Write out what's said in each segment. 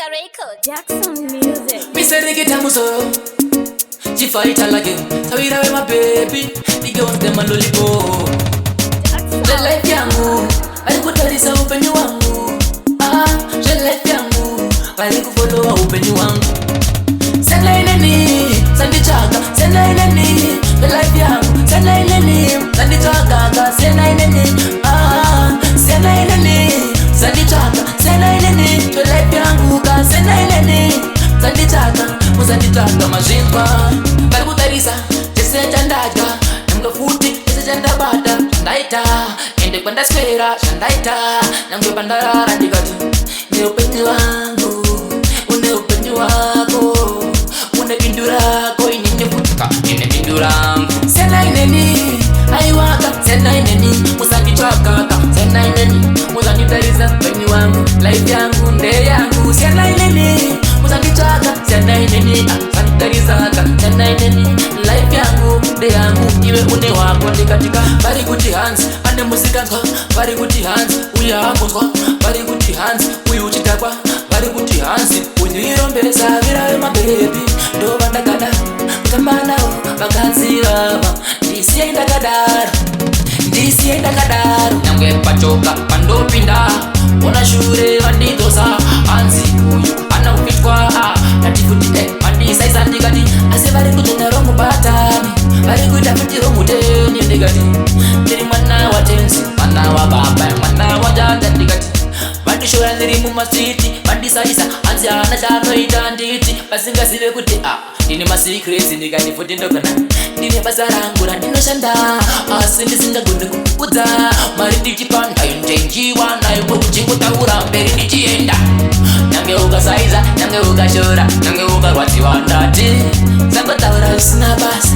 Records. Jackson Music. Mr. Nikita Musoro, she fight again. So we have my baby, the girls them a lollipop. Je life yangu, bali kutalisa upenyo wangu. Je life yangu, bali kufollow upenyo wangu. Senda ineni, sandi chaka, senda ineni. Je life yangu, senda ineni, sandi chaka, senda ineni. Senda ineni, sandi chaka, senda ineni. Je life yangu, senda ineni. Sandi chaka, mazimba. Bali kutalisa, jese chandaja. Namga futi, jese chandabada. Shandaita, ende kwenda sfera. Shandaita, namga bandarara ndikati. Ne upenzi wangu, une upenzi wako. Une pindurako, inene futika, ine pindurangu. Sena ineni, aiwaka, sena ineni. Musandi chaka, sena ineni. Musandi talisa, penyi wangu. Life yangu, nde yangu. Sena ineni, musandi chaka, sena ineni. Musandi talisa, sena ineni. Life yangu, nde yangu. Iwe une wako, ndikatika. Bari kuti hands, ane musika nzwa. Bari kuti hands, uya hapo nzwa. Bari kuti hands, uyu uchitakwa. Bari kuti hands, uyirombeza. Virawe mabebi, ndo bandakada. Mtambanao, bakazi baba. Ndisiye indakadaro, ndisiye indakadaro. Nyamge pachoka, pandopinda. Ona shure, vanditosa. Hansi uyu, ana upitwa. Natifuti, mandisa isandikati. Ase bari kutenda romu batani. Bari kutafuti romu teni ndikati. Ndiri mwana wa tensi, mwana wa baba, mwana wa jata ndikati. Bandishora ndiri mumasiti, bandisa isa. Hansi ana chano itanditi. Basinga sive kuti ndine masikirezi ndikati futi ndokana. Ndine basa rangu randinoshanda. Asi ndisingagone kukuudza. Mari ndichipanda intenjiwa nayo kuchingutaura mberi ndichienda. Nange ukasaiza, nange ukashora, nange ukarwadziwa ndati. Sangotaura zvisina basa,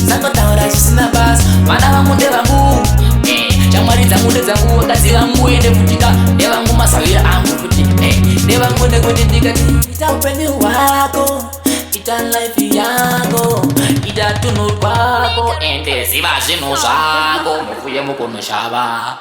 sangotaura zvisina basa. Vana vangu ndevangu, shamwari dzangu ndedzangu, vakadzi vangu ende futika. Ndevangu masavira angu futi, ndevangu ndekuti ndikati. Ita upenyu hwako, ita life yako, ita tunhu rwako, ende ziva zvinhu zvako, mukuye mukunoshava.